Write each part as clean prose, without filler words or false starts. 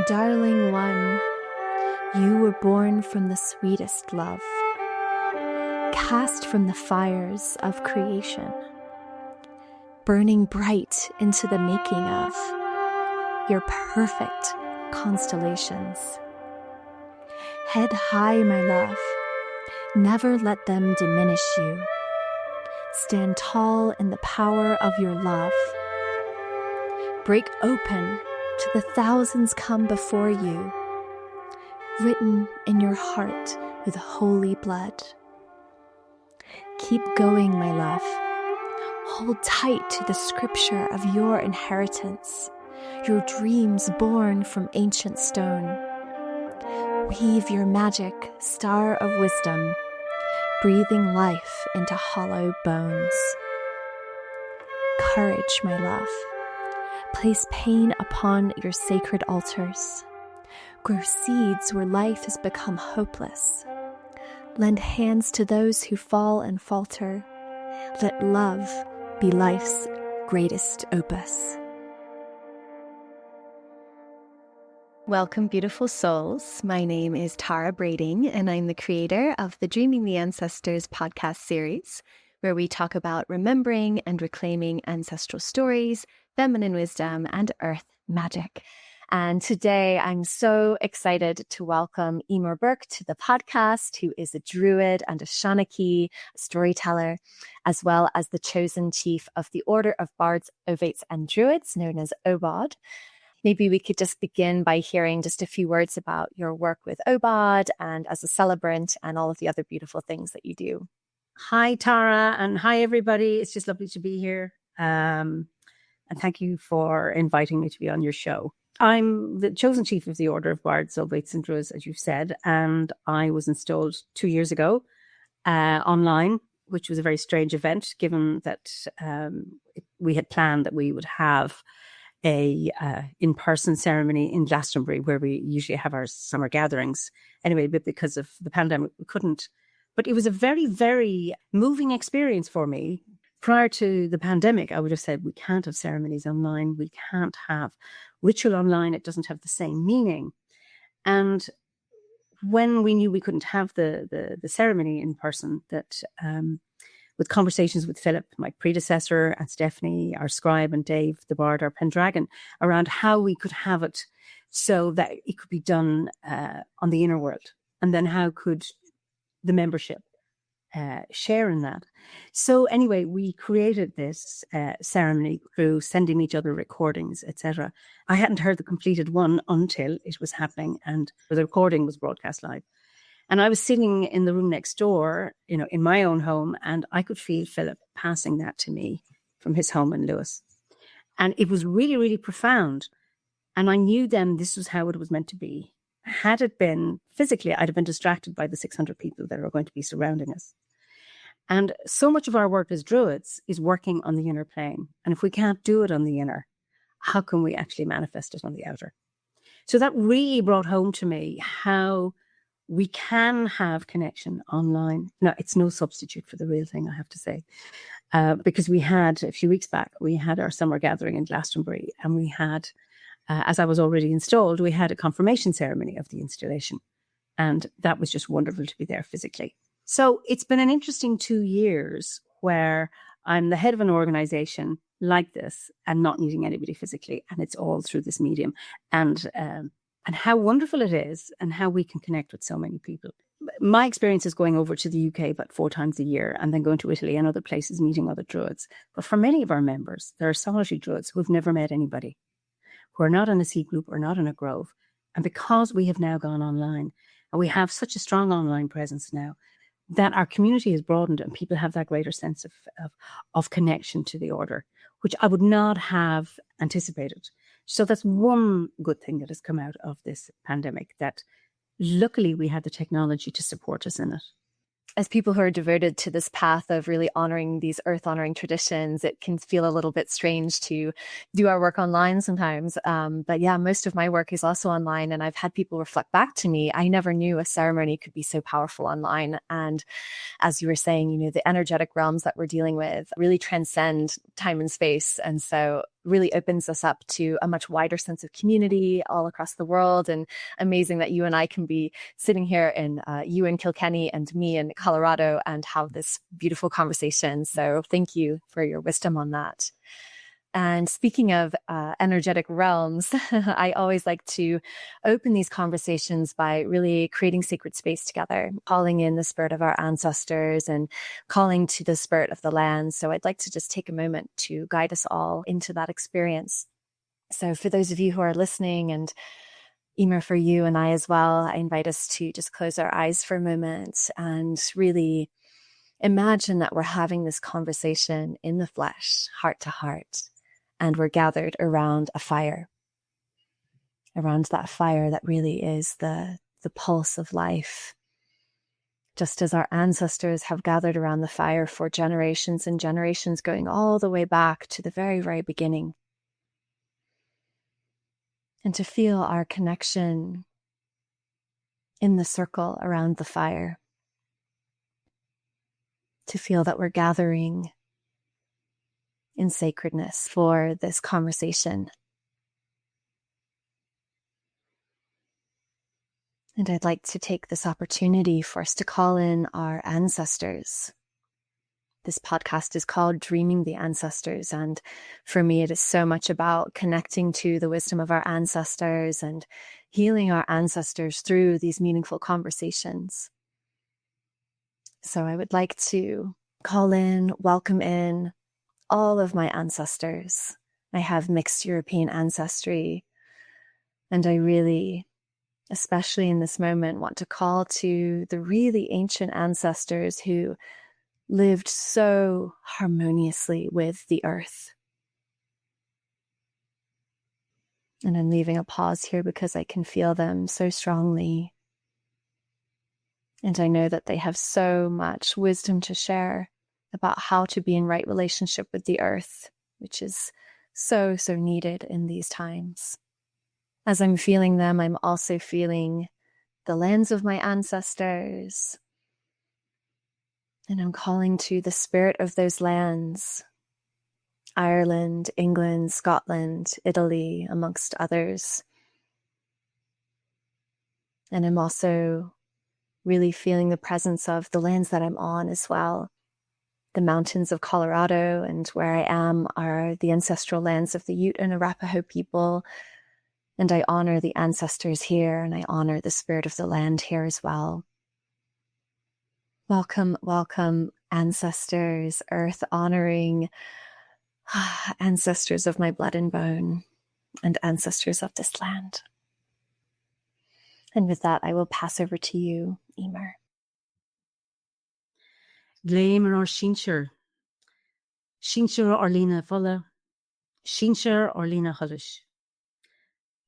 Darling one, you were born from the sweetest love, cast from the fires of creation, burning bright into the making of your perfect constellations. Head high, my love, never let them diminish you. Stand tall in the power of your love. Break open to the thousands come before you, written in your heart with holy blood. Keep going, my love. Hold tight to the scripture of your inheritance, your dreams born from ancient stone. Weave your magic star of wisdom, breathing life into hollow bones. Courage, my love. Place pain upon your sacred altars. Grow seeds where life has become hopeless. Lend hands to those who fall and falter. Let love be life's greatest opus. Welcome, beautiful souls. My name is Tara Brading, and I'm the creator of the Dreaming the Ancestors podcast series, where we talk about remembering and reclaiming ancestral stories, feminine wisdom, and earth magic. And today I'm so excited to welcome Eimear Burke to the podcast, who is a Druid and a Seanchaí, a storyteller, as well as the chosen chief of the Order of Bards, Ovates and Druids, known as OBOD. Maybe we could just begin by hearing just a few words about your work with OBOD and as a celebrant and all of the other beautiful things that you do. Hi, Tara, and hi, everybody. It's just lovely to be here. And thank you for inviting me to be on your show. I'm the chosen chief of the Order of Bards, Ovates and Druids, as you've said, and I was installed 2 years ago online, which was a very strange event, given that we had planned that we would have a in-person ceremony in Glastonbury, where we usually have our summer gatherings. Anyway, but because of the pandemic, we couldn't. But it was a very, very moving experience for me. Prior to the pandemic, I would have said, we can't have ceremonies online. We can't have ritual online. It doesn't have the same meaning. And when we knew we couldn't have the ceremony in person, that with conversations with Philip, my predecessor, and Stephanie, our scribe, and Dave, the bard, our Pendragon, around how we could have it so that it could be done on the inner world. And then how could the membership share in that. So anyway, we created this ceremony through sending each other recordings, etc. I hadn't heard the completed one until it was happening, and the recording was broadcast live. And I was sitting in the room next door, in my own home, and I could feel Philip passing that to me from his home in Lewis. And it was really, really profound. And I knew then this was how it was meant to be. Had it been physically, I'd have been distracted by the 600 people that are going to be surrounding us. And so much of our work as Druids is working on the inner plane. And if we can't do it on the inner, how can we actually manifest it on the outer? So that really brought home to me how we can have connection online. Now, it's no substitute for the real thing, I have to say. Because we had, a few weeks back, we had our summer gathering in Glastonbury, and we had, as I was already installed, we had a confirmation ceremony of the installation. And that was just wonderful to be there physically. So it's been an interesting 2 years where I'm the head of an organization like this and not needing anybody physically. And it's all through this medium. And how wonderful it is and how we can connect with so many people. My experience is going over to the UK about 4 times a year and then going to Italy and other places, meeting other Druids. But for many of our members, there are solitary Druids who have never met anybody, who are not in a seed group or not in a grove. And because we have now gone online and we have such a strong online presence now, that our community has broadened and people have that greater sense of connection to the order, which I would not have anticipated. So that's one good thing that has come out of this pandemic, that luckily we had the technology to support us in it. As people who are devoted to this path of really honoring these earth honoring traditions, it can feel a little bit strange to do our work online sometimes. But yeah, most of my work is also online, and I've had people reflect back to me. I never knew a ceremony could be so powerful online. And as you were saying, the energetic realms that we're dealing with really transcend time and space. And so really opens us up to a much wider sense of community all across the world. And amazing that you and I can be sitting here in you in Kilkenny and me in Colorado and have this beautiful conversation. So thank you for your wisdom on that. And speaking of energetic realms, I always like to open these conversations by really creating sacred space together, calling in the spirit of our ancestors and calling to the spirit of the land. So I'd like to just take a moment to guide us all into that experience. So for those of you who are listening, and Eimear, for you and I as well, I invite us to just close our eyes for a moment and really imagine that we're having this conversation in the flesh, heart to heart. And we're gathered around a fire, around that fire that really is the pulse of life. Just as our ancestors have gathered around the fire for generations and generations, going all the way back to the very, very beginning. And to feel our connection in the circle around the fire. To feel that we're gathering in sacredness for this conversation. And I'd like to take this opportunity for us to call in our ancestors. This podcast is called Dreaming the Ancestors. And for me, it is so much about connecting to the wisdom of our ancestors and healing our ancestors through these meaningful conversations. So I would like to call in, welcome in all of my ancestors. I have mixed European ancestry, and I really, especially in this moment, want to call to the really ancient ancestors who lived so harmoniously with the earth. And I'm leaving a pause here because I can feel them so strongly. And I know that they have so much wisdom to share about how to be in right relationship with the earth, which is so, so needed in these times. As I'm feeling them, I'm also feeling the lands of my ancestors. And I'm calling to the spirit of those lands, Ireland, England, Scotland, Italy, amongst others. And I'm also really feeling the presence of the lands that I'm on as well. The mountains of Colorado, and where I am are the ancestral lands of the Ute and Arapaho people. And I honor the ancestors here, and I honor the spirit of the land here as well. Welcome, welcome, ancestors, earth honoring ancestors of my blood and bone, and ancestors of this land. And with that, I will pass over to you, Eimear. Gléimar or Shincher. Shincher or Lina Fulla. Shincher or Lina Hullish.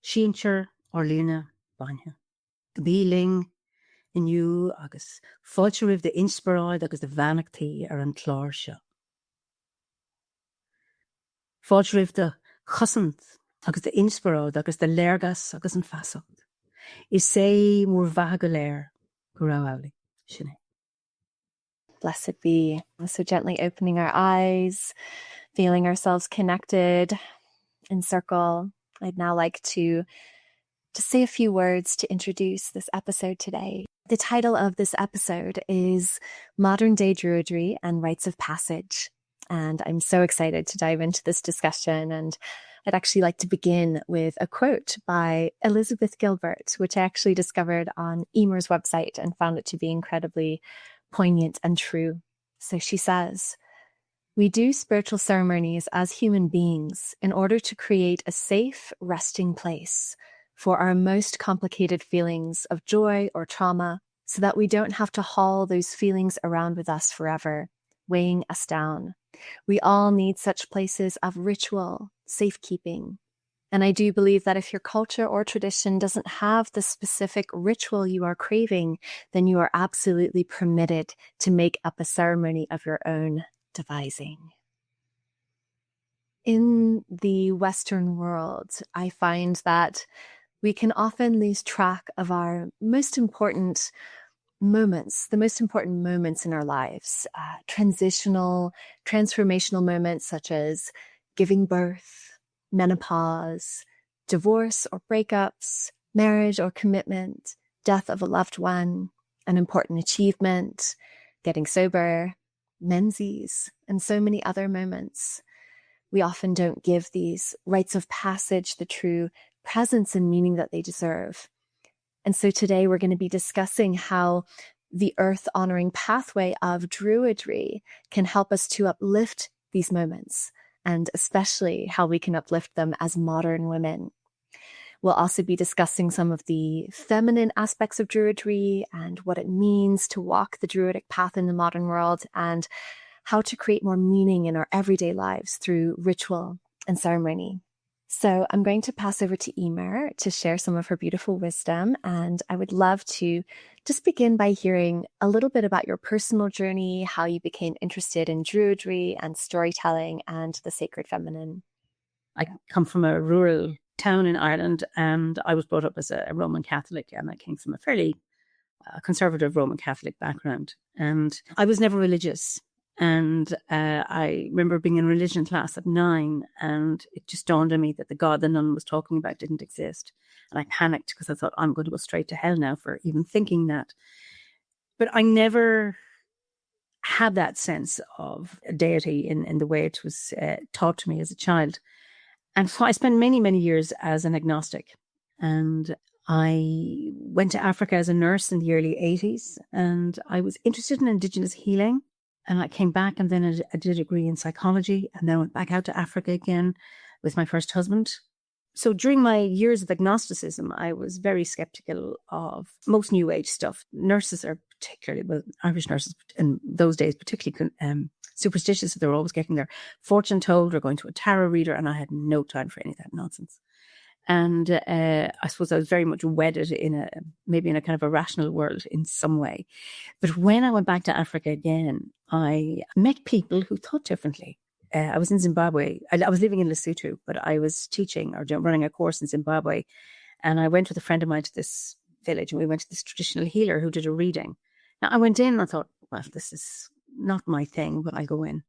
Shincher or Lina Banya. Gabíling in you agus fáilte rih de inspiráid agus de bhanachtaí ar an chlár seo. Fáilte rih de chosant agus de inspiráid agus de léirgas agus an fasacht. Is sé mór bheaga go léir go raibh amhlaidh sinné. Blessed be. So gently opening our eyes, feeling ourselves connected in circle. I'd now like to say a few words to introduce this episode today. The title of this episode is Modern Day Druidry and Rites of Passage. And I'm so excited to dive into this discussion. And I'd actually like to begin with a quote by Elizabeth Gilbert, which I actually discovered on Eimear's website and found it to be incredibly poignant and true. So she says, "We do spiritual ceremonies as human beings in order to create a safe, resting place for our most complicated feelings of joy or trauma, so that we don't have to haul those feelings around with us forever, weighing us down. We all need such places of ritual, safekeeping. And I do believe that if your culture or tradition doesn't have the specific ritual you are craving, then you are absolutely permitted to make up a ceremony of your own devising." In the Western world, I find that we can often lose track of our most important moments, the most important moments in our lives, transitional, transformational moments such as giving birth, menopause, divorce or breakups, marriage or commitment, death of a loved one, an important achievement, getting sober, menses, and so many other moments. We often don't give these rites of passage the true presence and meaning that they deserve. And so today we're going to be discussing how the earth honoring pathway of Druidry can help us to uplift these moments, and especially how we can uplift them as modern women. We'll also be discussing some of the feminine aspects of Druidry and what it means to walk the Druidic path in the modern world, and how to create more meaning in our everyday lives through ritual and ceremony. So I'm going to pass over to Eimear to share some of her beautiful wisdom, and I would love to just begin by hearing a little bit about your personal journey, how you became interested in Druidry and storytelling and the sacred feminine. I come from a rural town in Ireland, and I was brought up as a Roman Catholic, and I came from a fairly conservative Roman Catholic background, and I was never religious. And I remember being in religion class at 9, and it just dawned on me that the God the nun was talking about didn't exist. And I panicked because I thought, I'm going to go straight to hell now for even thinking that. But I never had that sense of a deity in the way it was taught to me as a child. And so I spent many, many years as an agnostic. And I went to Africa as a nurse in the early 80s, and I was interested in Indigenous healing. And I came back, and then I did a degree in psychology, and then I went back out to Africa again with my first husband. So during my years of agnosticism, I was very skeptical of most New Age stuff. Nurses are particularly, well, Irish nurses in those days, particularly superstitious. They were always getting their fortune told or going to a tarot reader, and I had no time for any of that nonsense. And I suppose I was very much wedded maybe in a kind of a rational world in some way. But when I went back to Africa again, I met people who thought differently. I was in Zimbabwe. I was living in Lesotho, but I was teaching or running a course in Zimbabwe. And I went with a friend of mine to this village, and we went to this traditional healer who did a reading. Now, I went in and I thought, well, this is not my thing, but I'll go in.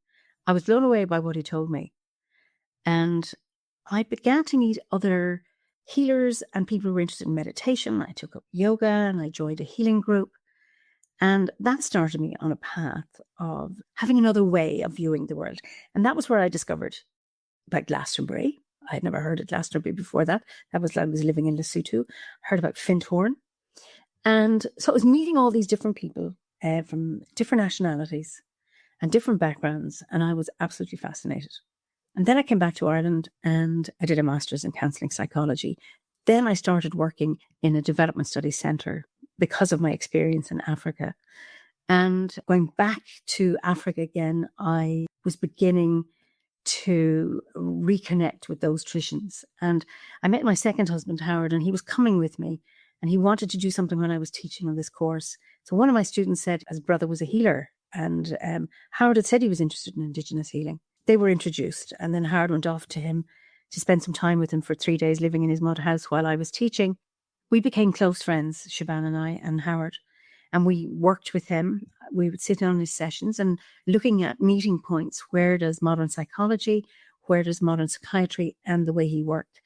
I was blown away by what he told me. And I began to meet other healers and people who were interested in meditation. I took up yoga and I joined a healing group. And that started me on a path of having another way of viewing the world. And that was where I discovered about Glastonbury. I had never heard of Glastonbury before that. That was, I was living in Lesotho. I heard about Findhorn. And so I was meeting all these different people from different nationalities and different backgrounds. And I was absolutely fascinated. And then I came back to Ireland and I did a master's in counselling psychology. Then I started working in a development studies centre because of my experience in Africa. And going back to Africa again, I was beginning to reconnect with those traditions. And I met my second husband, Howard, and he was coming with me. And he wanted to do something when I was teaching on this course. So one of my students said his brother was a healer. And Howard had said he was interested in Indigenous healing. They were introduced, and then Howard went off to him to spend some time with him for 3 days living in his mud house while I was teaching. We became close friends, Siobhan and I and Howard, and we worked with him. We would sit on his sessions and looking at meeting points. Where does modern psychology, where does modern psychiatry and the way he worked,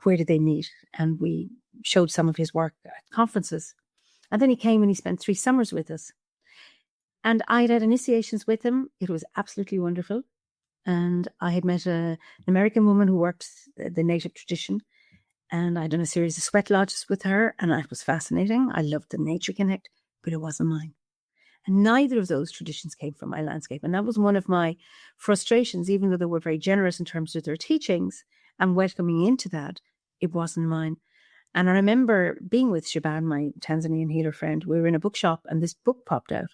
where did they meet? And we showed some of his work at conferences. And then he came and he spent 3 summers with us. And I had initiations with him. It was absolutely wonderful. And I had met an American woman who worked the native tradition. And I'd done a series of sweat lodges with her. And it was fascinating. I loved the nature connect, but it wasn't mine. And neither of those traditions came from my landscape. And that was one of my frustrations, even though they were very generous in terms of their teachings and welcoming into that, it wasn't mine. And I remember being with Shaban, my Tanzanian healer friend. We were in a bookshop and this book popped out.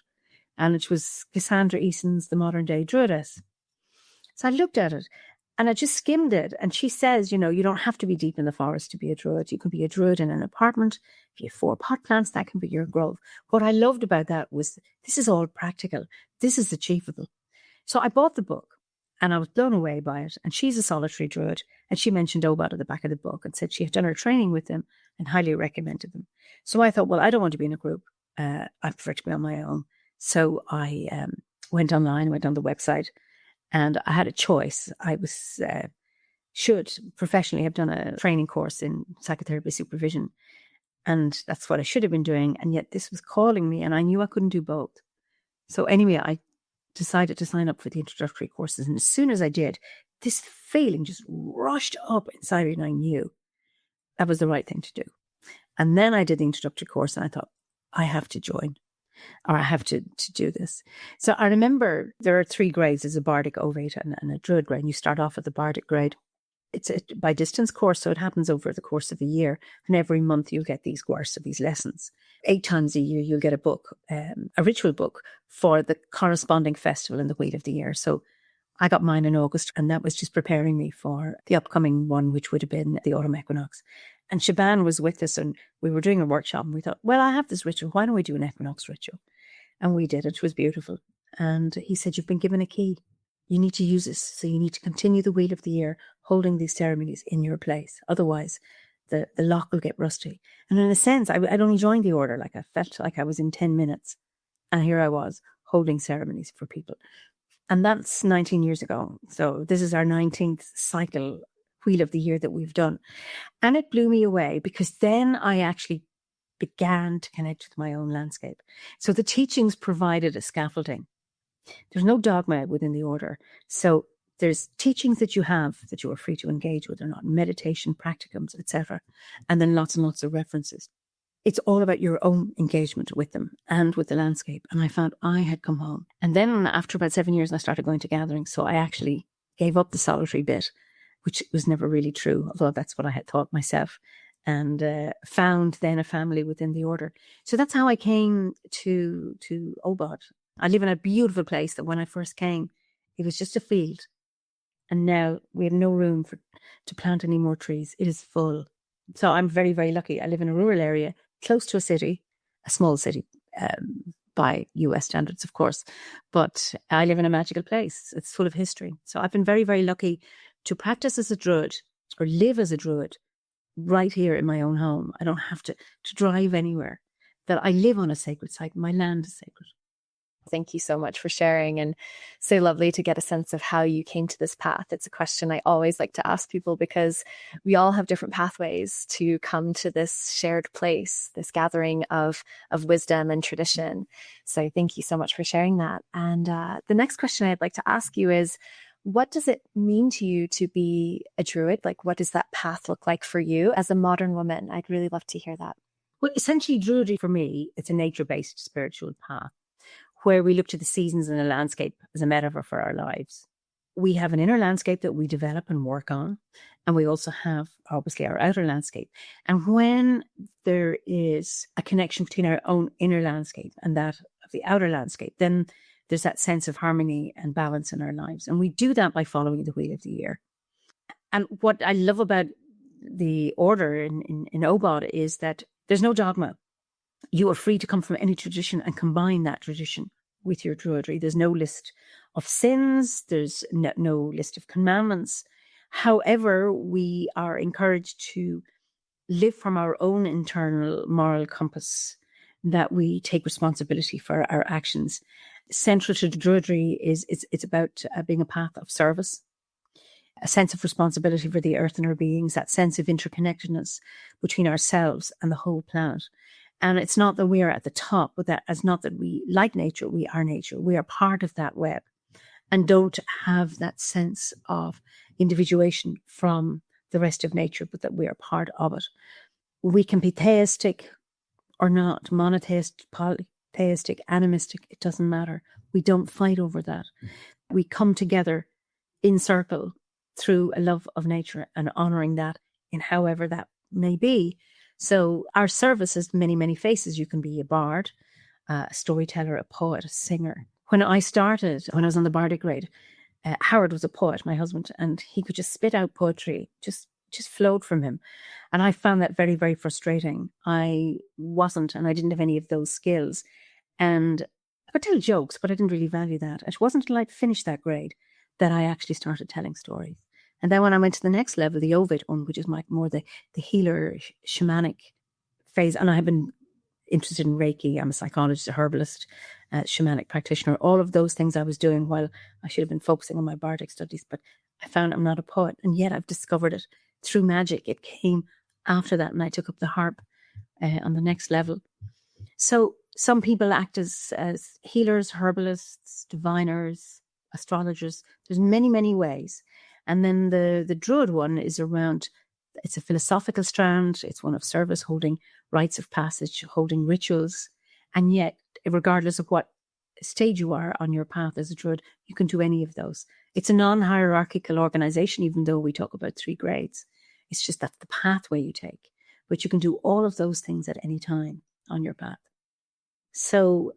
And it was Cassandra Eason's The Modern Day Druidess. So I looked at it and I just skimmed it. And she says, you know, you don't have to be deep in the forest to be a druid. You can be a druid in an apartment. If you have 4 pot plants, that can be your grove. What I loved about that was this is all practical. This is achievable. So I bought the book and I was blown away by it. And she's a solitary druid. And she mentioned OBOD at the back of the book and said she had done her training with them and highly recommended them. So I thought, well, I don't want to be in a group. I prefer to be on my own. So I went online, went on the website. And I had a choice. I was should professionally have done a training course in psychotherapy supervision. And that's what I should have been doing. And yet this was calling me, and I knew I couldn't do both. So anyway, I decided to sign up for the introductory courses. And as soon as I did, this feeling just rushed up inside me, and I knew that was the right thing to do. And then I did the introductory course, and I thought, I have to join, or I have to do this. So I remember there are 3 grades. There's a Bardic, Ovate, and a Druid grade. And you start off at the Bardic grade. It's a by distance course, so it happens over the course of a year. And every month you get these courses, these lessons. 8 times a year you'll get a book, a ritual book for the corresponding festival in the Wheel of the Year. So I got mine in August, and that was just preparing me for the upcoming one, which would have been the autumn equinox. And Shaban was with us, and we were doing a workshop, and we thought, well, I have this ritual. Why don't we do an equinox ritual? And we did it. It was beautiful. And he said, you've been given a key. You need to use this. So you need to continue the Wheel of the Year, holding these ceremonies in your place. Otherwise, the lock will get rusty. And in a sense, I'd only joined the order. Like I felt like I was in 10 minutes. And here I was holding ceremonies for people. And that's 19 years ago. So this is our 19th cycle Wheel of the Year that we've done. And it blew me away, because then I actually began to connect with my own landscape. So the teachings provided a scaffolding. There's no dogma within the order. So there's teachings that you have that you are free to engage with or not, meditation, practicums, etc. And then lots and lots of references. It's all about your own engagement with them and with the landscape. And I found I had come home. And then after about 7 years, I started going to gatherings. So I actually gave up the solitary bit, which was never really true, although that's what I had thought myself, and found then a family within the order. So that's how I came to OBOD. I live in a beautiful place that when I first came, it was just a field. And now we have no room to plant any more trees. It is full. So I'm very, very lucky. I live in a rural area, close to a city, a small city, by US standards, of course. But I live in a magical place. It's full of history. So I've been very, very lucky to practice as a Druid or live as a Druid right here in my own home. I don't have to drive anywhere. That I live on a sacred site. My land is sacred. Thank you so much for sharing, and so lovely to get a sense of how you came to this path. It's a question I always like to ask people, because we all have different pathways to come to this shared place, this gathering of wisdom and tradition. So thank you so much for sharing that. And the next question I'd like to ask you is, what does it mean to you to be a Druid? Like, what does that path look like for you as a modern woman? I'd really love to hear that. Well, essentially, Druidry for me, it's a nature-based spiritual path, where we look to the seasons and the landscape as a metaphor for our lives. We have an inner landscape that we develop and work on, and we also have, obviously, our outer landscape. And when there is a connection between our own inner landscape and that of the outer landscape, then there's that sense of harmony and balance in our lives. And we do that by following the Wheel of the Year. And what I love about the order in OBOD is that there's no dogma. You are free to come from any tradition and combine that tradition with your Druidry. There's no list of sins. There's no list of commandments. However, we are encouraged to live from our own internal moral compass, that we take responsibility for our actions. Central to the Druidry is it's about being a path of service, a sense of responsibility for the earth and our beings, that sense of interconnectedness between ourselves and the whole planet. And it's not that we are at the top, but that it's not that we, like nature, we are nature. We are part of that web and don't have that sense of individuation from the rest of nature, but that we are part of it. We can be theistic or not, monotheistic, polytheistic, animistic, it doesn't matter. We don't fight over that. We come together in circle through a love of nature and honouring that in however that may be. So our service has many, many faces. You can be a bard, a storyteller, a poet, a singer. When I started, when I was on the Bardic grade, Howard was a poet, my husband, and he could just spit out poetry, just flowed from him. And I found that very, very frustrating. I wasn't, and I didn't have any of those skills. And I could tell jokes, but I didn't really value that. It wasn't until I finished that grade that I actually started telling stories. And then when I went to the next level, the Ovate one, which is more the healer, shamanic phase, and I have been interested in Reiki. I'm a psychologist, a herbalist, shamanic practitioner. All of those things I was doing while I should have been focusing on my bardic studies. But I found I'm not a poet, and yet I've discovered it through magic. It came after that, and I took up the harp on the next level. So some people act as healers, herbalists, diviners, astrologers. There's many, many ways. And then the Druid one is around, it's a philosophical strand. It's one of service, holding rites of passage, holding rituals. And yet, regardless of what stage you are on your path as a Druid, you can do any of those. It's a non-hierarchical organization, even though we talk about 3 grades. It's just that's the pathway you take. But you can do all of those things at any time on your path. So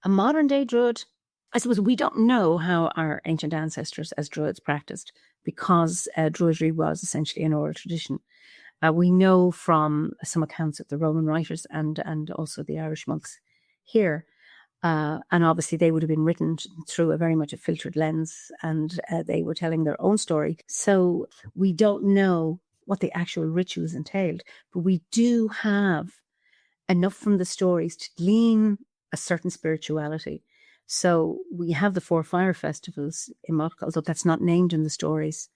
a modern day Druid, I suppose we don't know how our ancient ancestors as Druids practiced, because Druidry was essentially an oral tradition. We know from some accounts of the Roman writers and also the Irish monks here, and obviously they would have been written through a very much a filtered lens, and they were telling their own story. So we don't know what the actual rituals entailed, but we do have enough from the stories to glean a certain spirituality. So we have the 4 fire festivals in Mulca, although that's not named in the stories.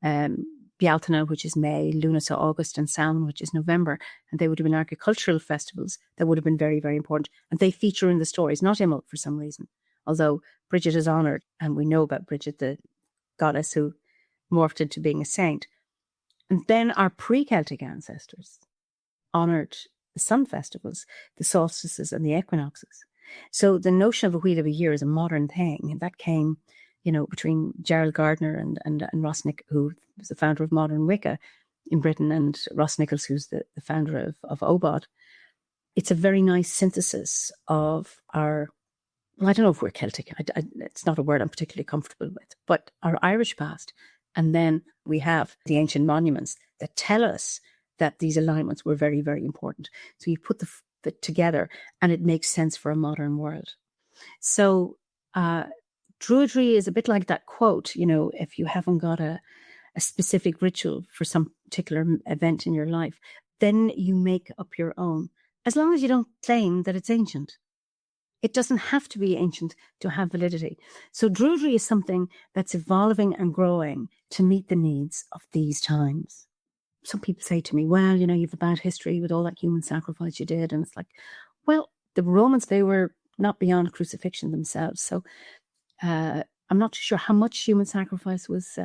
Bealtaine, which is May, Lunas August, and Samhain, which is November. And they would have been agricultural festivals that would have been very, very important. And they feature in the stories, not Imbolc for some reason. Although Bridget is honoured, and we know about Bridget, the goddess who morphed into being a saint. And then our pre-Celtic ancestors honoured the sun festivals, the solstices, and the equinoxes. So the notion of a wheel of a year is a modern thing, and that came, between Gerald Gardner and Ross who was the founder of modern Wicca in Britain, and Ross Nichols, who's the founder of OBOD. It's a very nice synthesis of our, I don't know if we're Celtic, it's not a word I'm particularly comfortable with, but our Irish past. And then we have the ancient monuments that tell us that these alignments were very, very important. So you put the together and it makes sense for a modern world. So Druidry is a bit like that quote, if you haven't got a specific ritual for some particular event in your life, then you make up your own, as long as you don't claim that it's ancient. It doesn't have to be ancient to have validity. So Druidry is something that's evolving and growing to meet the needs of these times. Some people say to me, well, you have a bad history with all that human sacrifice you did. And it's like, well, the Romans, they were not beyond crucifixion themselves. So I'm not too sure how much human sacrifice was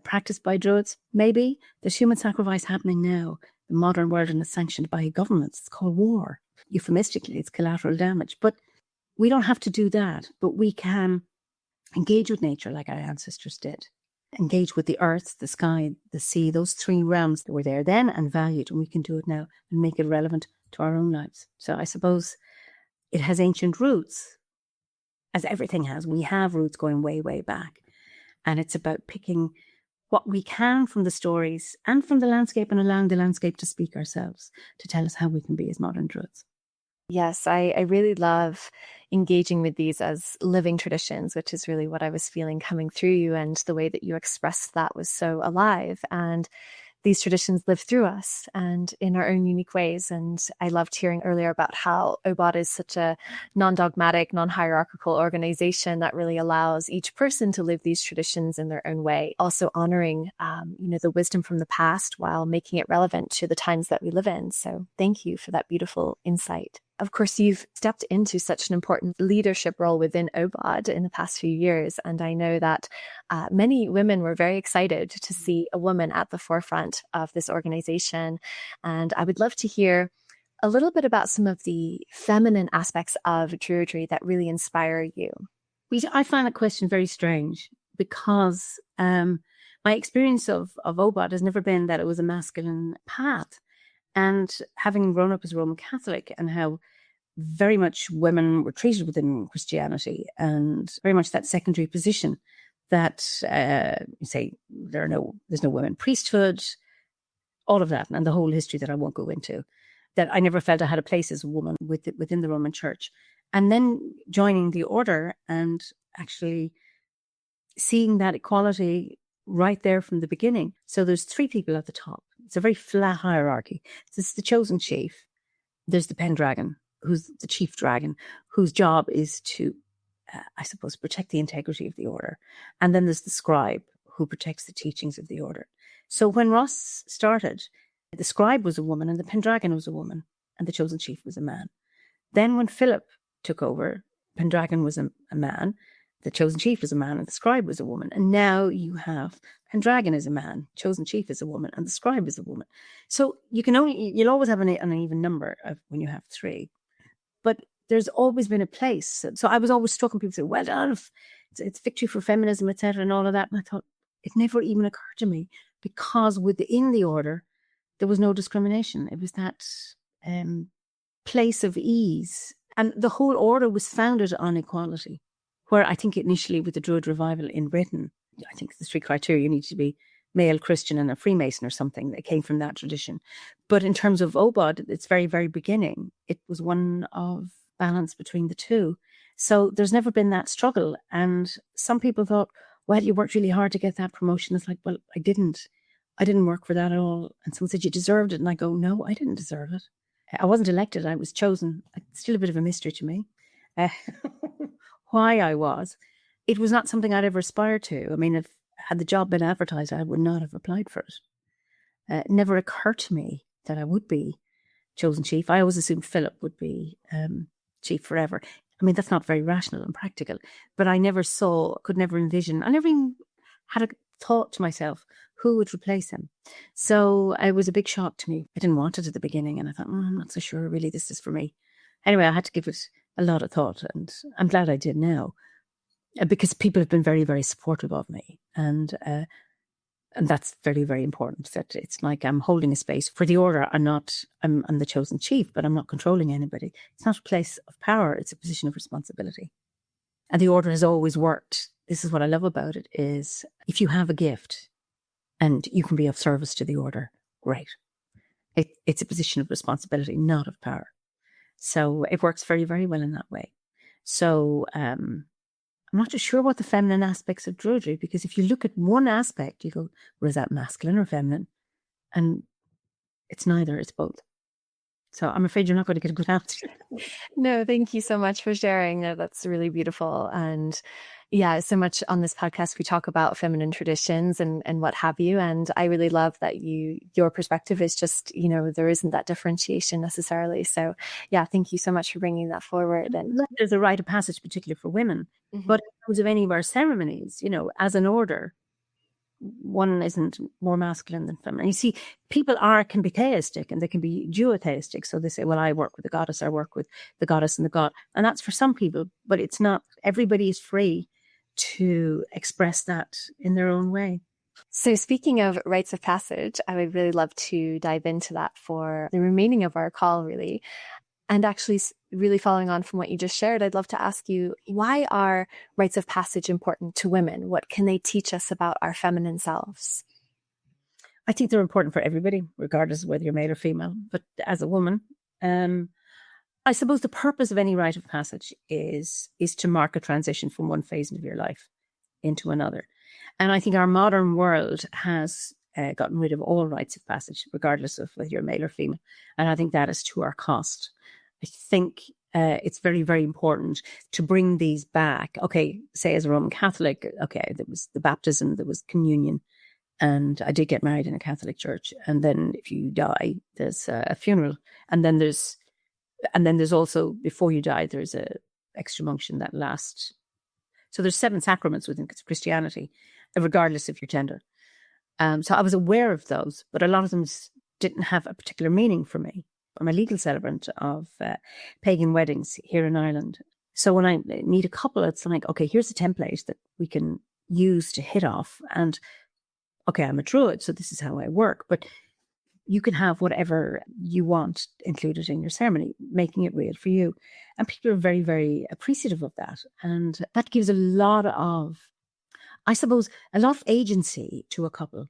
practiced by Druids. Maybe there's human sacrifice happening now, the modern world, and it's sanctioned by governments. It's called war. Euphemistically, it's collateral damage. But we don't have to do that. But we can engage with nature like our ancestors did. Engage with the earth, the sky, the sea, those 3 realms that were there then and valued, and we can do it now and make it relevant to our own lives. So I suppose it has ancient roots, as everything has. We have roots going way, way back. And it's about picking what we can from the stories and from the landscape, and allowing the landscape to speak ourselves, to tell us how we can be as modern Druids. Yes, I really love engaging with these as living traditions, which is really what I was feeling coming through you, and the way that you expressed that was so alive. And these traditions live through us and in our own unique ways. And I loved hearing earlier about how OBOD is such a non-dogmatic, non-hierarchical organization that really allows each person to live these traditions in their own way, also honoring, the wisdom from the past while making it relevant to the times that we live in. So thank you for that beautiful insight. Of course, you've stepped into such an important leadership role within OBOD in the past few years. And I know that many women were very excited to see a woman at the forefront of this organization. And I would love to hear a little bit about some of the feminine aspects of Druidry that really inspire you. I find that question very strange, because my experience of OBOD has never been that it was a masculine path. And having grown up as a Roman Catholic, and how very much women were treated within Christianity, and very much that secondary position that you say there's no women priesthood, all of that, and the whole history that I won't go into, that I never felt I had a place as a woman within the Roman Church. And then joining the order and actually seeing that equality right there from the beginning. So there's 3 people at the top. It's a very flat hierarchy. This is the chosen chief. there's the Pendragon, who's the chief dragon, whose job is to, I suppose, protect the integrity of the order. And then there's the scribe, who protects the teachings of the order. So when Ross started, the scribe was a woman and the Pendragon was a woman and the chosen chief was a man. Then when Philip took over, Pendragon was a man, the chosen chief was a man, and the scribe was a woman. And now you have Pendragon is a man, chosen chief is a woman, and the scribe is a woman. So you'll always have an even number of when you have three. But there's always been a place. So I was always struck when people say, well done, it's victory for feminism, etc., and all of that. And I thought, it never even occurred to me, because within the order, there was no discrimination. It was that place of ease. And the whole order was founded on equality, where I think initially with the Druid revival in Britain, I think the three criteria, you need to be male, Christian, and a Freemason or something that came from that tradition. But in terms of OBOD, its very, very beginning, it was one of balance between the two. So there's never been that struggle. And some people thought, well, you worked really hard to get that promotion. It's like, well, I didn't work for that at all. And someone said, you deserved it. And I go, no, I didn't deserve it. I wasn't elected. I was chosen. It's still a bit of a mystery to me. Why I was. It was not something I'd ever aspired to. I mean, if had the job been advertised, I would not have applied for it. It never occurred to me that I would be chosen chief. I always assumed Philip would be chief forever. I mean, that's not very rational and practical, but I could never envision. I never even had a thought to myself who would replace him. So it was a big shock to me. I didn't want it at the beginning, and I thought, I'm not so sure really this is for me. Anyway, I had to give it a lot of thought, and I'm glad I did now, because people have been very, very supportive of me. And that's very, very important. That it's like I'm holding a space for the order. I'm the chosen chief, but I'm not controlling anybody. It's not a place of power. It's a position of responsibility. And the order has always worked. This is what I love about it, is if you have a gift and you can be of service to the order, great. It's a position of responsibility, not of power. So it works very, very well in that way. So I'm not too sure what the feminine aspects of Druidry, because if you look at one aspect, you go, well, is that masculine or feminine? And it's neither, it's both. So I'm afraid you're not going to get a good answer. No, thank you so much for sharing. That's really beautiful. And yeah, so much on this podcast, we talk about feminine traditions and what have you. And I really love that your perspective is just, there isn't that differentiation necessarily. So yeah, thank you so much for bringing that forward. And there's a rite of passage, particularly for women. Mm-hmm. But in terms of any of our ceremonies, as an order, one isn't more masculine than feminine. You see, people can be theistic and they can be duotheistic. So they say, well, I work with the goddess, I work with the goddess and the god. And that's for some people, but it's not. Everybody is free to express that in their own way. So speaking of rites of passage, I would really love to dive into that for the remaining of our call, really. And actually, really following on from what you just shared, I'd love to ask you, why are rites of passage important to women? What can they teach us about our feminine selves? I think they're important for everybody, regardless of whether you're male or female. But as a woman, I suppose the purpose of any rite of passage is to mark a transition from one phase of your life into another. And I think our modern world has gotten rid of all rites of passage, regardless of whether you're male or female. And I think that is to our cost. I think it's very, very important to bring these back. Okay, say as a Roman Catholic, okay, there was the baptism, there was communion, and I did get married in a Catholic church. And then if you die, there's a funeral. And then there's also, before you die, there's a extreme-unction that lasts. So there's 7 sacraments within Christianity, regardless of your gender. So I was aware of those, but a lot of them didn't have a particular meaning for me. I'm a legal celebrant of pagan weddings here in Ireland. So when I meet a couple, it's like, okay, here's a template that we can use to hit off. And okay, I'm a Druid, so this is how I work. But you can have whatever you want included in your ceremony, making it real for you. And people are very, very appreciative of that. And that gives a lot of agency to a couple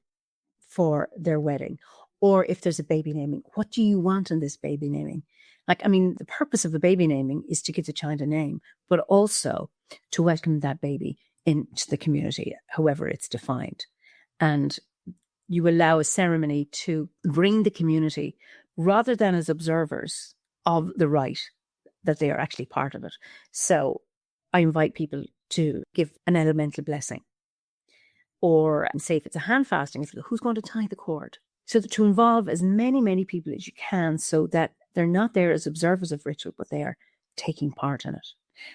for their wedding. Or if there's a baby naming, what do you want in this baby naming? The purpose of the baby naming is to give the child a name, but also to welcome that baby into the community, however it's defined. And you allow a ceremony to bring the community, rather than as observers of the rite, that they are actually part of it. So I invite people to give an elemental blessing. Or say if it's a hand fasting, if who's going to tie the cord? So to involve as many people as you can, so that they're not there as observers of ritual, but they are taking part in it.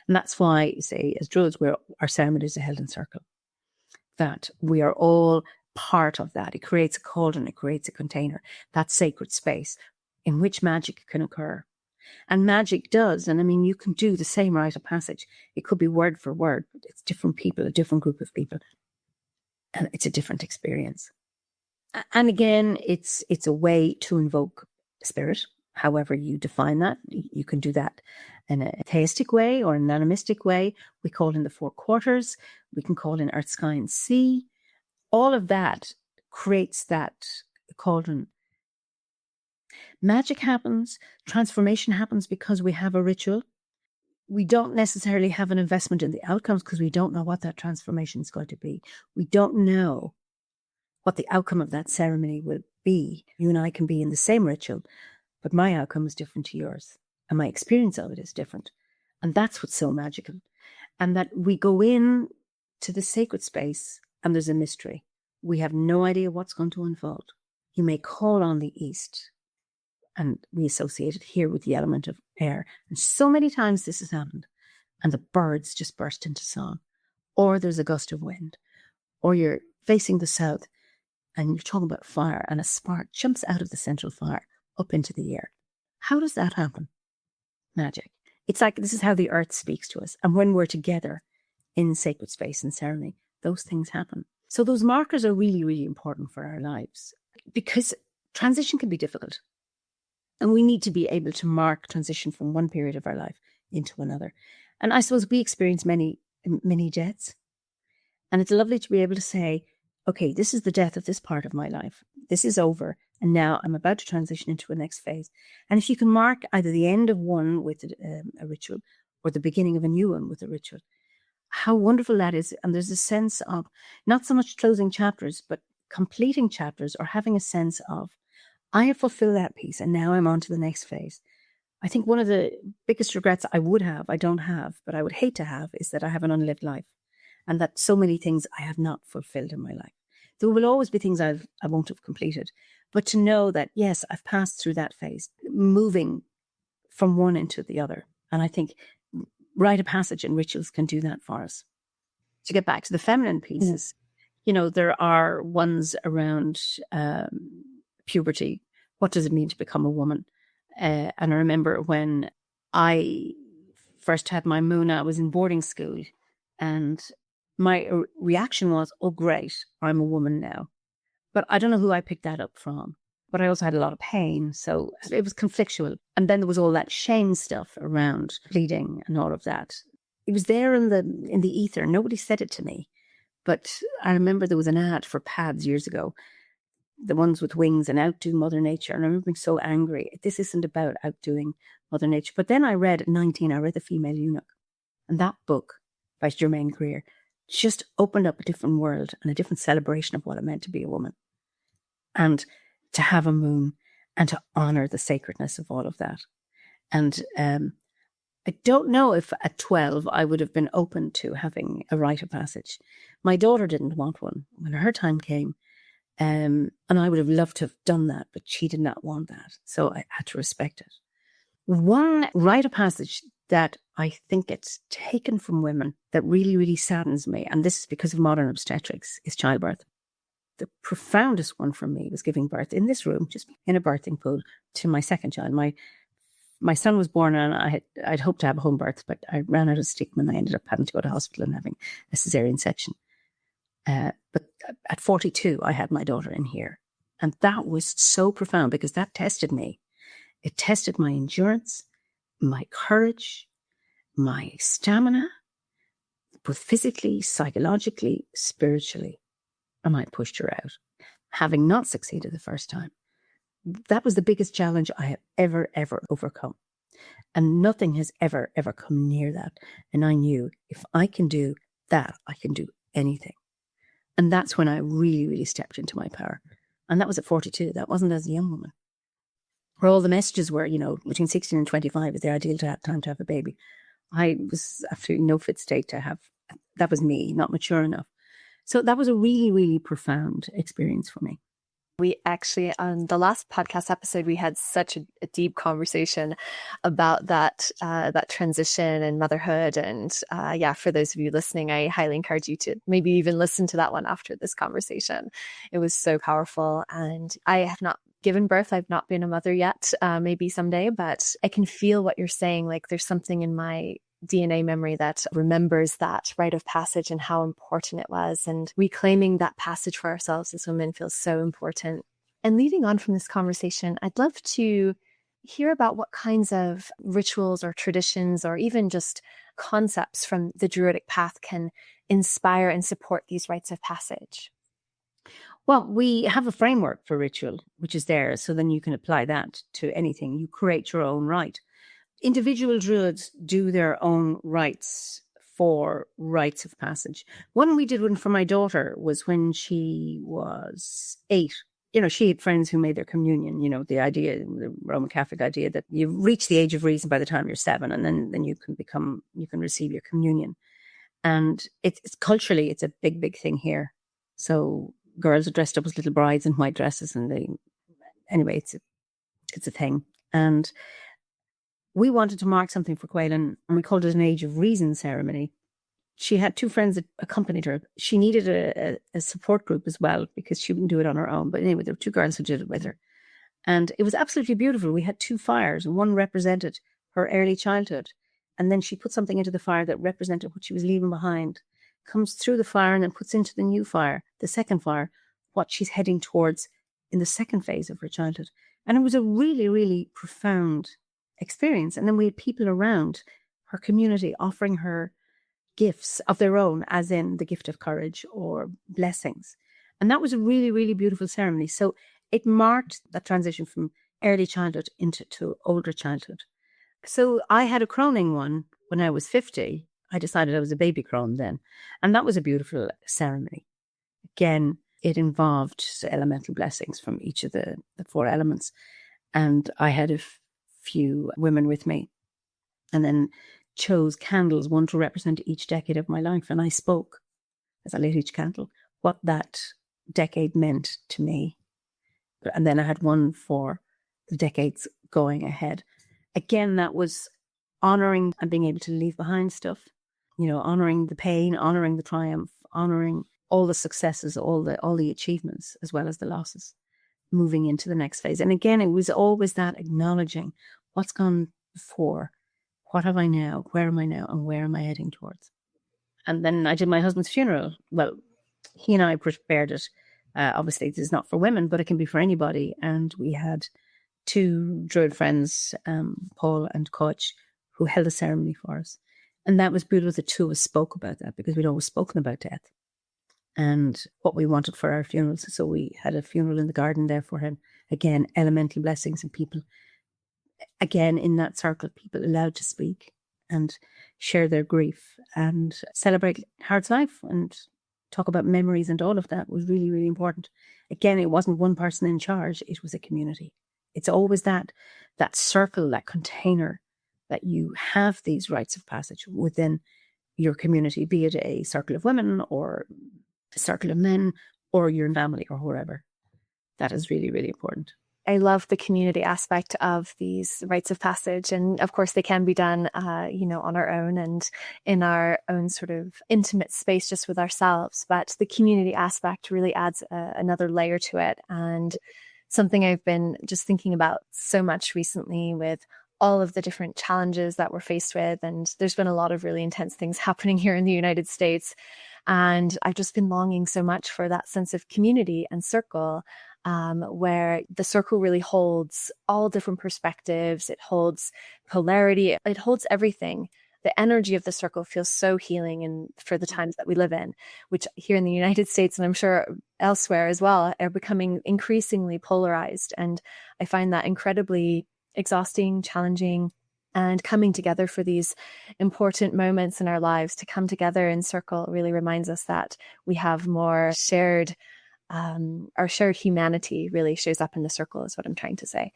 And that's why, say, as Druids, our ceremonies are held in circle. That we are all part of that. It creates a cauldron, it creates a container, that sacred space in which magic can occur. And magic does, and I mean, you can do the same rite of passage. It could be word for word, but it's different people, a different group of people. And it's a different experience. And again, it's a way to invoke spirit, however you define that. You can do that in a theistic way or an animistic way. We call in the four quarters. We can call in earth, sky, and sea. All of that creates that cauldron. Magic happens, transformation happens because we have a ritual. We don't necessarily have an investment in the outcomes because we don't know what that transformation is going to be. We don't know what the outcome of that ceremony will be. You and I can be in the same ritual, but my outcome is different to yours. And my experience of it is different. And that's what's so magical. And that we go in to the sacred space and there's a mystery. We have no idea what's going to unfold. You may call on the east, and we associate it here with the element of air. And so many times this has happened. And the birds just burst into song. Or there's a gust of wind. Or you're facing the south and you're talking about fire and a spark jumps out of the central fire up into the air. How does that happen? Magic. It's like this is how the earth speaks to us. And when we're together in sacred space and ceremony, those things happen. So those markers are really, really important for our lives because transition can be difficult. And we need to be able to mark transition from one period of our life into another. And I suppose we experience many deaths. And it's lovely to be able to say, okay, this is the death of this part of my life. This is over. And now I'm about to transition into a next phase. And if you can mark either the end of one with a ritual or the beginning of a new one with a ritual, how wonderful that is. And there's a sense of not so much closing chapters, but completing chapters or having a sense of, I have fulfilled that piece and now I'm on to the next phase. I think one of the biggest regrets I don't have, but I would hate to have, is that I have an unlived life and that so many things I have not fulfilled in my life. There will always be things I won't have completed, but to know that, yes, I've passed through that phase, moving from one into the other. And I think rite of passage and rituals can do that for us. To get back to the feminine pieces, there are ones around puberty. What does it mean to become a woman? And I remember when I first had my Muna, I was in boarding school and my reaction was, oh, great, I'm a woman now. But I don't know who I picked that up from. But I also had a lot of pain. So it was conflictual. And then there was all that shame stuff around bleeding and all of that. It was there in the ether. Nobody said it to me. But I remember there was an ad for pads years ago, the ones with wings and outdo Mother Nature. And I remember being so angry. This isn't about outdoing Mother Nature. But then I read at 19, I read The Female Eunuch. And that book by Germaine Greer just opened up a different world and a different celebration of what it meant to be a woman. And to have a moon and to honor the sacredness of all of that. And I don't know if at 12 I would have been open to having a rite of passage. My daughter didn't want one when her time came. And I would have loved to have done that, but she did not want that. So I had to respect it. One rite of passage that I think gets taken from women that really, really saddens me, and this is because of modern obstetrics, is childbirth. The profoundest one for me was giving birth in this room, just in a birthing pool, to my second child. My son was born and I'd hoped to have a home birth, but I ran out of steam and I ended up having to go to hospital and having a cesarean section. But at 42, I had my daughter in here. And that was so profound because that tested me. It tested my endurance, my courage, my stamina, both physically, psychologically, spiritually. And I pushed her out, having not succeeded the first time. That was the biggest challenge I have ever overcome. And nothing has ever come near that. And I knew if I can do that, I can do anything. And that's when I really, really stepped into my power. And that was at 42. That wasn't as a young woman. where all the messages were, between 16 and 25 is the ideal time to have a baby. I was absolutely no fit state to have. That was me, not mature enough. So that was a really, really profound experience for me. We actually, on the last podcast episode, we had such a deep conversation about that transition and motherhood. And for those of you listening, I highly encourage you to maybe even listen to that one after this conversation. It was so powerful. And I have not given birth. I've not been a mother yet, maybe someday, but I can feel what you're saying. Like there's something in my DNA memory that remembers that rite of passage and how important it was. And reclaiming that passage for ourselves as women feels so important. And leading on from this conversation, I'd love to hear about what kinds of rituals or traditions or even just concepts from the Druidic path can inspire and support these rites of passage. Well, we have a framework for ritual, which is there. So then you can apply that to anything. You create your own rite. Individual druids do their own rites for rites of passage. We did one for my daughter was when she was 8. She had friends who made their communion, the idea, the Roman Catholic idea that you reach the age of reason by the time you're 7 and then you can receive your communion. And it's culturally, it's a big, big thing here. So girls are dressed up as little brides in white dresses anyway, it's a thing. And we wanted to mark something for Caolan, and we called it an Age of Reason ceremony. She had 2 friends that accompanied her. She needed a support group as well because she wouldn't do it on her own. But anyway, there were 2 girls who did it with her. And it was absolutely beautiful. We had 2 fires, and one represented her early childhood. And then she put something into the fire that represented what she was leaving behind, comes through the fire and then puts into the new fire, the second fire, what she's heading towards in the second phase of her childhood. And it was a really, really profound experience. And then we had people around her community offering her gifts of their own, as in the gift of courage or blessings. And that was a really, really beautiful ceremony. So it marked that transition from early childhood to older childhood. So I had a croning one when I was 50. I decided I was a baby crone then. And that was a beautiful ceremony. Again, it involved elemental blessings from each of the 4 elements. And I had a few women with me, and then chose candles, one to represent each decade of my life. And I spoke, as I lit each candle, what that decade meant to me. And then I had one for the decades going ahead. Again, that was honoring and being able to leave behind stuff, honoring the pain, honoring the triumph, honoring all the successes, all the achievements, as well as the losses, moving into the next phase. And again, it was always that acknowledging what's gone before, what have I now, where am I now, and where am I heading towards? And then I did my husband's funeral. Well, he and I prepared it. Obviously, it is not for women, but it can be for anybody. And we had 2 Druid friends, Paul and Coach, who held a ceremony for us. And that was beautiful. The 2 of us spoke about that because we'd always spoken about death and what we wanted for our funerals. So we had a funeral in the garden there for him. Again, elemental blessings and people. Again, in that circle, people allowed to speak and share their grief and celebrate Heart's life and talk about memories, and all of that was really, really important. Again, it wasn't one person in charge. It was a community. It's always that circle, that container that you have these rites of passage within your community, be it a circle of women or a circle of men or your family or whoever. That is really, really important. I love the community aspect of these rites of passage. And of course, they can be done, on our own and in our own sort of intimate space just with ourselves. But the community aspect really adds another layer to it. And something I've been just thinking about so much recently with all of the different challenges that we're faced with. And there's been a lot of really intense things happening here in the United States. And I've just been longing so much for that sense of community and circle, where the circle really holds all different perspectives. It holds polarity. It holds everything. The energy of the circle feels so healing, and for the times that we live in, which here in the United States, and I'm sure elsewhere as well, are becoming increasingly polarized. And I find that incredibly exhausting, challenging, and coming together for these important moments in our lives, to come together in circle really reminds us that we have more shared, our shared humanity really shows up in the circle, is what I'm trying to say.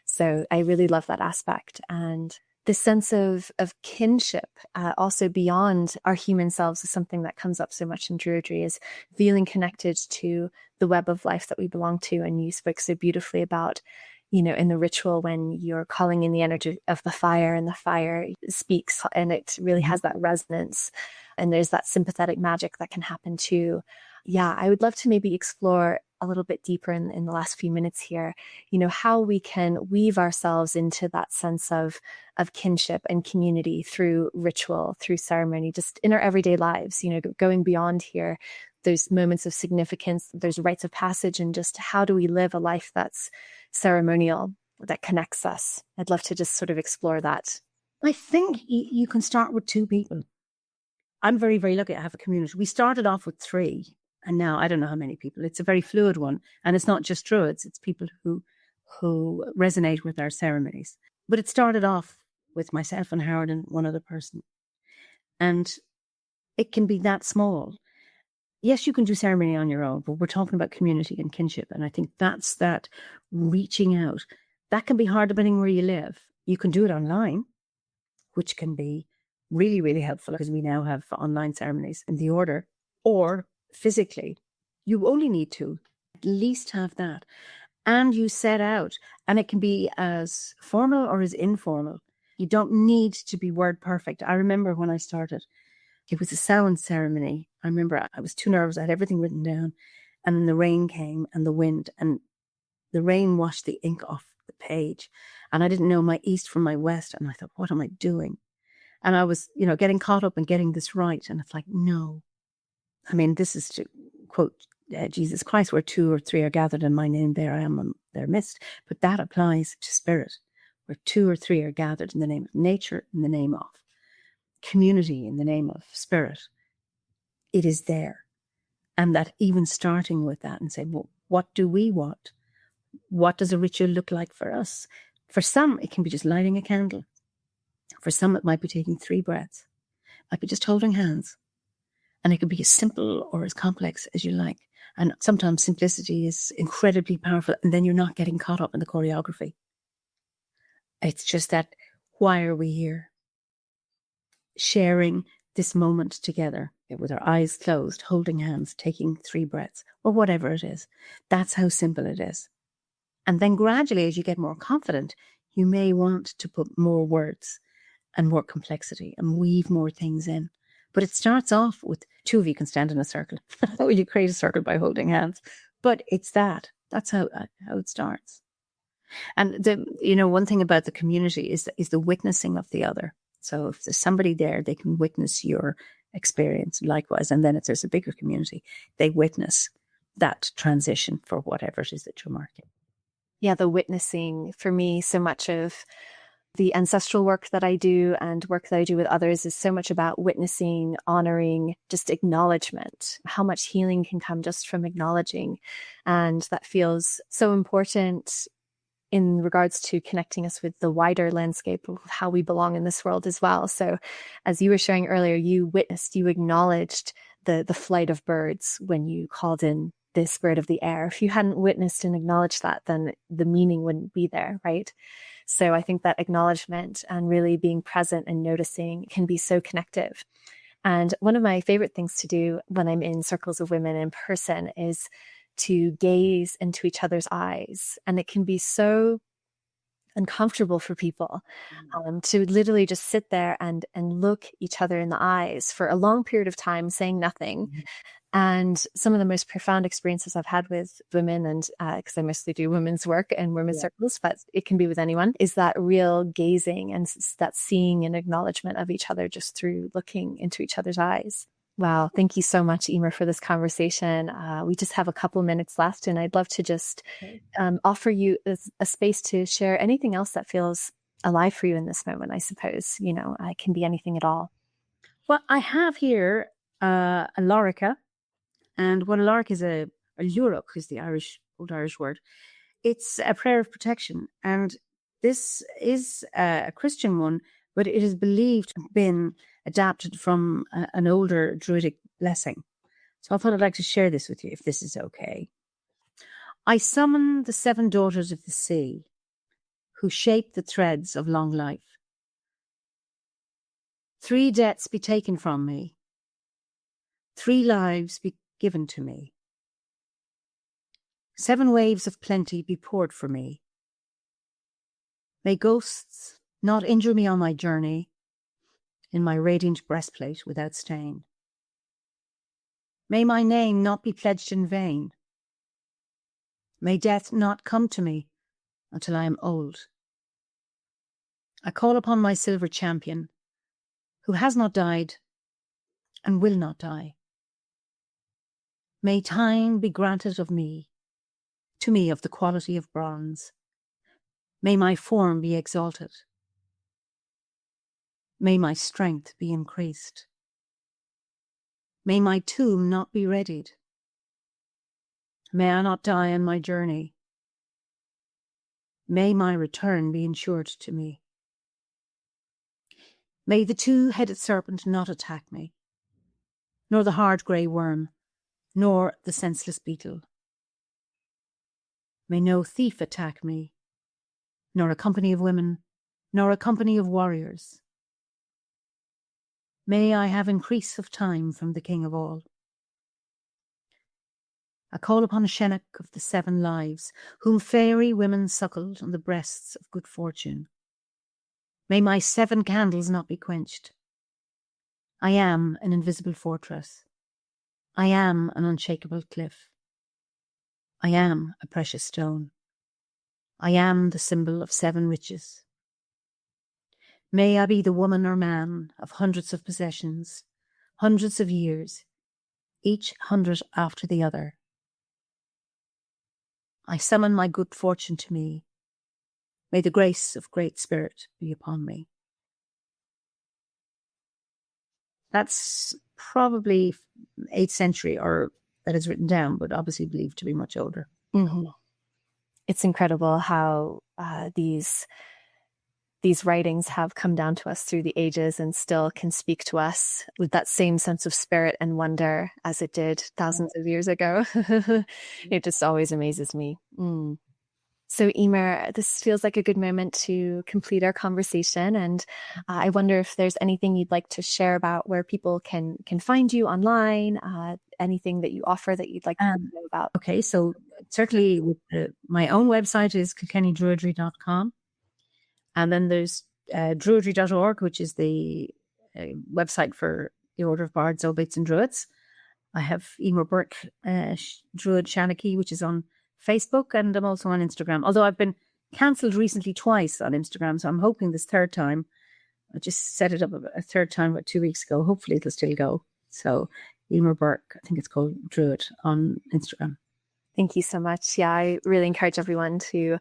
So I really love that aspect. And this sense of kinship, also beyond our human selves, is something that comes up so much in Druidry, is feeling connected to the web of life that we belong to. And you spoke so beautifully about, in the ritual, when you're calling in the energy of the fire and the fire speaks, and it really has that resonance. And there's that sympathetic magic that can happen too. Yeah, I would love to maybe explore a little bit deeper in the last few minutes here, how we can weave ourselves into that sense of kinship and community through ritual, through ceremony, just in our everyday lives, going beyond here, those moments of significance, those rites of passage, and just how do we live a life that's ceremonial, that connects us. I'd love to just sort of explore that. I think you can start with 2 people. I'm very, very lucky I have a community. We started off with 3, and now I don't know how many people. It's a very fluid one. And it's not just Druids, it's people who resonate with our ceremonies. But it started off with myself and Howard and one other person. And it can be that small. Yes, you can do ceremony on your own, but we're talking about community and kinship. And I think that's that reaching out. That can be hard depending where you live. You can do it online, which can be really, really helpful, because we now have online ceremonies in the order, or physically. You only need to at least have that. And you set out, and it can be as formal or as informal. You don't need to be word perfect. I remember when I started, it was a sound ceremony. I remember I was too nervous. I had everything written down. And then the rain came and the wind, and the rain washed the ink off the page. And I didn't know my east from my west. And I thought, what am I doing? And I was, getting caught up in getting this right. And it's like, no. I mean, this is to quote Jesus Christ, where 2 or 3 are gathered in my name, there I am in their midst. But that applies to spirit, where 2 or 3 are gathered in the name of nature, in the name of community, in the name of spirit. It is there. And that even starting with that and saying, well, what do we want? What does a ritual look like for us? For some, it can be just lighting a candle. For some, it might be taking 3 breaths. It might be just holding hands. And it could be as simple or as complex as you like. And sometimes simplicity is incredibly powerful, and then you're not getting caught up in the choreography. It's just that, why are we here? Sharing this moment together with our eyes closed, holding hands, taking 3 breaths, or whatever it is. That's how simple it is. And then gradually, as you get more confident, you may want to put more words and more complexity and weave more things in. But it starts off with 2 of you can stand in a circle. Or you create a circle by holding hands. But it's that. That's how it starts. And one thing about the community is the witnessing of the other. So if there's somebody there, they can witness your experience likewise. And then if there's a bigger community, they witness that transition for whatever it is that you're marking. Yeah, the witnessing, for me, so much of the ancestral work that I do and work that I do with others is so much about witnessing, honoring, just acknowledgement, how much healing can come just from acknowledging. And that feels so important in regards to connecting us with the wider landscape of how we belong in this world as well. So as you were sharing earlier, you witnessed, you acknowledged the flight of birds when you called in the spirit of the air. If you hadn't witnessed and acknowledged that, then the meaning wouldn't be there, right? So I think that acknowledgement and really being present and noticing can be so connective. And one of my favorite things to do when I'm in circles of women in person is to gaze into each other's eyes. And it can be so uncomfortable for people to literally just sit there and look each other in the eyes for a long period of time, saying nothing. Mm-hmm. And some of the most profound experiences I've had with women, and because I mostly do women's work and women's circles, but it can be with anyone, is that real gazing and that seeing and acknowledgement of each other just through looking into each other's eyes. Wow. Thank you so much, Eimear, for this conversation. We just have a couple minutes left, and I'd love to just offer you a space to share anything else that feels alive for you in this moment, I suppose. It can be anything at all. Well, I have here a lorica. And what a lorica is, a lurach is the old Irish word. It's a prayer of protection. And this is a Christian one, but it is believed to have been adapted from an older Druidic blessing. So I thought I'd like to share this with you, if this is okay. I summon the 7 daughters of the sea, who shape the threads of long life. 3 deaths be taken from me, 3 lives be given to me. 7 waves of plenty be poured for me. May ghosts not injure me on my journey, in my radiant breastplate without stain. May my name not be pledged in vain. May death not come to me until I am old. I call upon my silver champion, who has not died and will not die. May time be granted of me, to me of the quality of bronze. May my form be exalted. May my strength be increased. May my tomb not be readied. May I not die on my journey. May my return be ensured to me. May the 2-headed serpent not attack me, nor the hard grey worm, nor the senseless beetle. May no thief attack me, nor a company of women, nor a company of warriors. May I have increase of time from the King of all. I call upon a Shenach of the 7 lives, whom fairy women suckled on the breasts of good fortune. May my 7 candles not be quenched. I am an invisible fortress. I am an unshakable cliff. I am a precious stone. I am the symbol of 7 riches. May I be the woman or man of hundreds of possessions, hundreds of years, each 100 after the other. I summon my good fortune to me. May the grace of Great Spirit be upon me. That's probably 8th century, or that is written down, but obviously believed to be much older. Mm-hmm. It's incredible how these writings have come down to us through the ages and still can speak to us with that same sense of spirit and wonder as it did thousands of years ago. It just always amazes me. So Eimear, this feels like a good moment to complete our conversation. And I wonder if there's anything you'd like to share about where people can find you online, anything that you offer that you'd like to know about. Okay, so certainly my own website is kilkennydruidry.com. And then there's druidry.org, which is the website for the Order of Bards, Ovates and Druids. I have Eimear Burke, Druid Seanchaí, which is on Facebook, and I'm also on Instagram. Although I've been cancelled recently twice on Instagram, so I'm hoping this 3rd time. I just set it up a 3rd time about 2 weeks ago. Hopefully it'll still go. So Eimear Burke, I think it's called Druid on Instagram. Thank you so much. Yeah, I really encourage everyone to